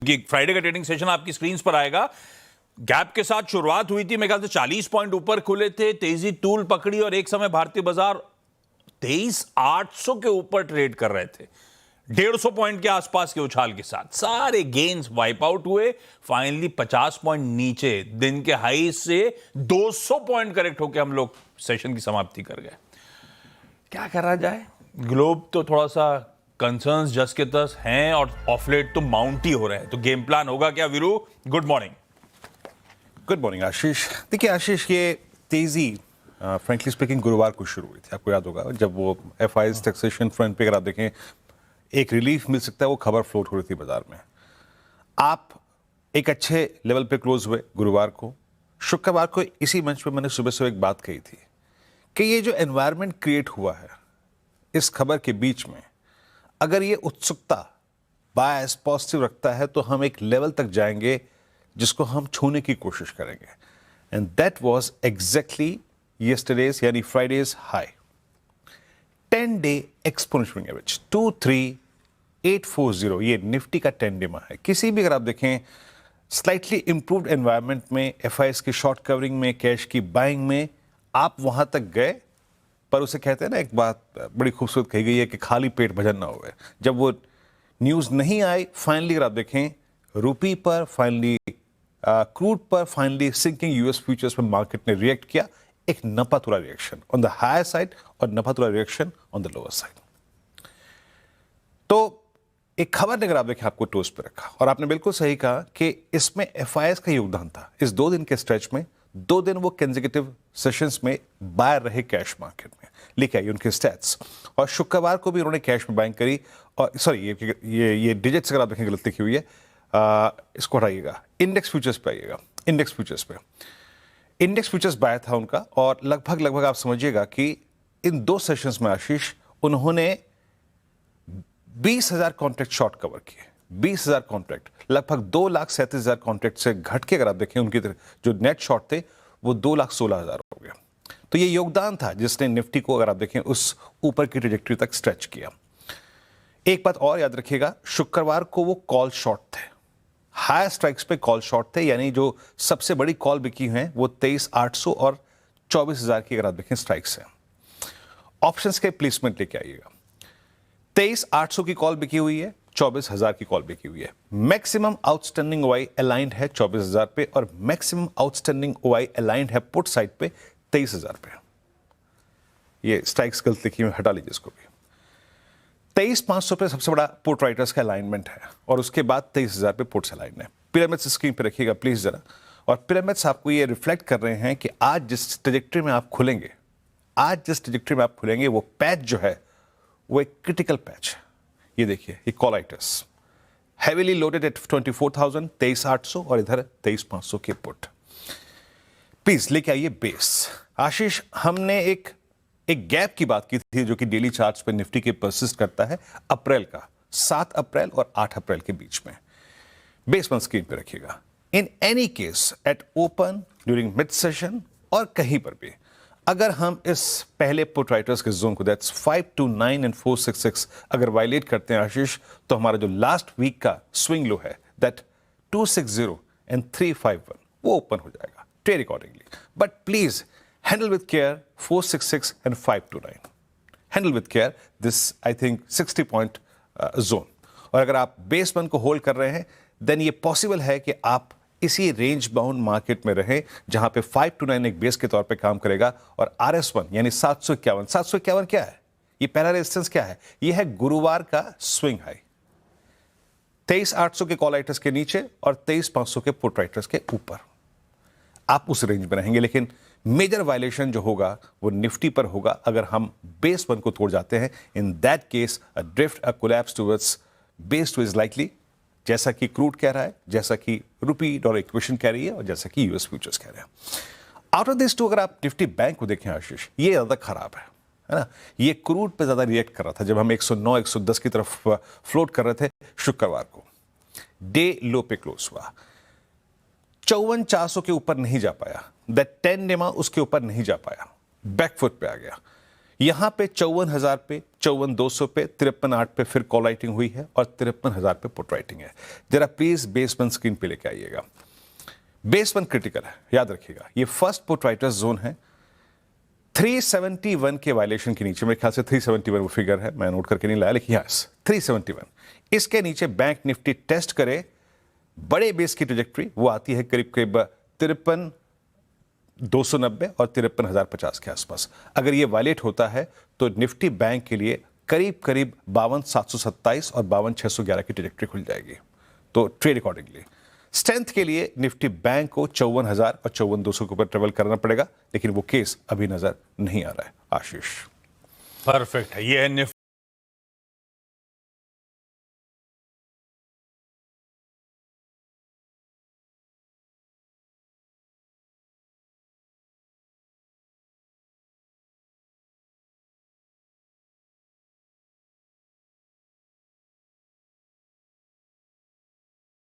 कि फ्राइडे का trading session आपकी स्क्रीन पर आएगा। गैप के साथ शुरुआत हुई थी, मेरे ख्याल से 40 पॉइंट ऊपर खुले थे, तेजी टूल पकड़ी और एक समय भारतीय बाजार 23,800 के ऊपर ट्रेड कर रहे थे। 150 पॉइंट के आसपास के उछाल के साथ सारे गेन्स वाइप आउट हुए। फाइनली 50 पॉइंट नीचे दिन के हाई से 200 पॉइंट करेक्ट होकर हम लोग सेशन की समाप्ति कर गए। क्या करा जाए, ग्लोब तो थोड़ा सा कंसर्न्स जस के तस हैं और ऑफलेट तो माउंट ही हो रहे हैं। तो गेम प्लान होगा क्या Veeru? Good morning. Good morning Ashish. देखिए आशीष, ये तेजी फ्रेंकली स्पीकिंग गुरुवार को शुरू हुई थी। आपको याद होगा जब वो FIs टैक्सेशन फ्रंट पे अगर आप देखें एक रिलीफ मिल सकता है, वो खबर फ्लोट हो रही थी बाजार में। आप एक अच्छे लेवल पे क्लोज हुए गुरुवार को। शुक्रवार को इसी मंच पे मैंने सुबह से एक बात कही थी कि ये जो एनवायरनमेंट क्रिएट हुआ है इस खबर के बीच में, अगर ये उत्सुकता बायस पॉजिटिव रखता है तो हम एक लेवल तक जाएंगे जिसको हम छूने की कोशिश करेंगे। And that was exactly yesterday's यानी Friday's high. 10-day exponential average 23840, ये निफ्टी का 10-day मा है। किसी भी अगर आप देखें स्लाइटली इंप्रूव्ड एनवायरनमेंट में, FIs की शॉर्ट कवरिंग में, कैश की बाइंग में आप वहां तक गए, पर उसे कहते हैं ना, एक बात बड़ी खूबसूरत कही गई है कि खाली पेट भजन ना हुए। जब वो न्यूज़ नहीं आई, फाइनली अगर आप देखें रूपी पर, फाइनली क्रूड पर, फाइनली सिंकिंग US फ्यूचर्स पर मार्केट ने रिएक्ट किया। एक नपातुला reaction on the higher side और नपातुला reaction on the lower side. तो एक खबर ने अगर आप देखें आपको टोस्ट पे रखा, और आपने बिल्कुल सही कहा कि इसमें FIs का योगदान था। इस 2 दिन के स्ट्रेच में 2 दिन वो कंसेक्यूटिव सेशंस में बायर रहे कैश मार्केट में। लेके आई उनके स्टैट्स, और शुक्रवार को भी उन्होंने कैश में बाइंग करी। और सॉरी, ये डिजिट्स अगर आप देखें गलत लिखी हुई है, इसको हटाइएगा, इंडेक्स फ्यूचर्स पे आइएगा। इंडेक्स फ्यूचर्स पे इंडेक्स फ्यूचर्स बाय था उनका, और लगभग आप समझिएगा कि इन 2 सेशंस में आशीष उन्होंने 20,000 कॉन्ट्रैक्ट शॉर्ट कवर किए। 20,000 कॉन्ट्रैक्ट, लगभग 2,37,000 कॉन्ट्रैक्ट से घट के अगर आप देखें उनकी जो नेट शॉर्ट थे वो 2,16,000 हो गया। तो ये योगदान था जिसने निफ्टी को अगर आप देखें उस ऊपर की ट्रैजेक्टरी तक स्ट्रेच किया। एक बात और याद रखिएगा, शुक्रवार को वो कॉल शॉर्ट थे, हायर स्ट्राइक्स पे कॉल शॉर्ट थे, यानी जो सबसे बड़ी कॉल बिकी हैं वो 23,800 और 24,000 की अगर आप देखें स्ट्राइक्स हैं। ऑप्शंस के प्लेसमेंट लेके आइएगा। 23,800 की कॉल बिकी हुई है, 24,000 की कॉल बिकी हुई है। मैक्सिमम आउटस्टैंडिंग OI अलाइंड है 24,000 पे, और मैक्सिमम आउटस्टैंडिंग OI अलाइंड है पुट साइड पे 23,000 पे। ये स्ट्राइक्स गलत लिखी में हटा लीजिए इसको भी। 23,500 पे सबसे बड़ा पुट राइटर्स का अलाइनमेंट है, और उसके बाद 23,000 पे पुट्स अलाइन है। पिरामिड्स स्क्रीन पे रखिएगा प्लीज जरा, और पिरामिड्स आपको ये रिफ्लेक्ट कर रहे हैं कि आज जिस ट्रैजेक्टरी में आप खुलेंगे, वो पैच जो है वो एक क्रिटिकल पैच है। ये देखिए, ये call writers heavily loaded at 24,000, 23,800, और इधर 23,500 के पुट। प्लीज लेके आइए बेस। आशीष, हमने एक गैप की बात की थी जो कि डेली चार्ट्स पे निफ्टी के परसिस्ट करता है, अप्रैल का, 7 अप्रैल और 8 अप्रैल के बीच में। बेस 1 स्क्रीन पे रखिएगा। In any case at open, during mid session और कहीं पर भी अगर हम इस पहले पुट राइटर्स के जोन को, दैट्स 529 एंड 466, अगर वायलेट करते हैं आशीष, तो हमारा जो लास्ट वीक का स्विंग लो है दैट 260 एंड 351 वो ओपन हो जाएगा। Trade accordingly, but please handle with care 466 and 529. Handle with care this, I think, 60 point zone. और अगर आप बेस 1 को होल्ड कर रहे हैं, देन ये पॉसिबल है कि आप इसी रेंज बाउंड मार्केट में रहें जहां पे 529 एक बेस के तौर पे काम करेगा, और RS1 यानी 751 क्या है? ये पहला रेजिस्टेंस क्या है? ये है गुरुवार का स्विंग हाई, 23,800 के कॉल राइटर्स के नीचे और 23,500 के पुट राइटर्स के ऊपर। आप उस रेंज में रहेंगे, लेकिन मेजर वायलेशन जो होगा वो निफ्टी पर होगा अगर हम बेस 1 को तोड़ जाते हैं। In that case a drift, a collapse towards base 2 is likely, जैसा कि क्रूड कह रहा है, जैसा कि रूपी डॉलर इक्वेशन कह रही है, और जैसा कि US फ्यूचर्स कह रहे हैं। आउट ऑफ दिस 2 अगर आप निफ्टी बैंक को देखें आशीष, ये ज्यादा खराब है ना। ये क्रूड पे ज्यादा रिएक्ट कर रहा था जब हम 109 110 की तरफ फ्लोट कर रहे थे शुक्रवार को। डे लो पे क्लोज हुआ, 54,400 के ऊपर नहीं जा पाया। दैट 10-day मा उसके ऊपर नहीं जा पाया, बैकफुट पे आ गया। यहां पे 54,000 पे, 54,200 पे, 53,800 पे फिर कॉल राइटिंग हुई है और 53,000 पे पुट राइटिंग है। जरा प्लीज बेस वन स्क्रीन पे लेके आइएगा। बेस वन क्रिटिकल है, याद रखिएगा। ये फर्स्ट पुट राइटर्स जोन है 371 के वायलेशन के नीचे। मेरे ख्याल से 371 वो फिगर है, मैं नोट करके नहीं लाया, लेकिन यस 371 इसके नीचे बैंक निफ्टी टेस्ट करे बड़े बेस की ट्रेजेक्ट्री, वो आती है करीब करीब 53,290 और 53,050 के आसपास। अगर ये वायलेट होता है तो निफ्टी बैंक के लिए करीब करीब 52,727 और 52,611 की ट्रेजेक्ट्री खुल जाएगी। तो ट्रेड अकॉर्डिंगली स्ट्रेंथ के लिए निफ्टी बैंक को 54,000 और 54,200 के ऊपर ट्रेवल करना पड़ेगा, लेकिन वो केस अभी नजर नहीं आ रहा है। आशीष परफेक्ट है, ये है निफ्टी।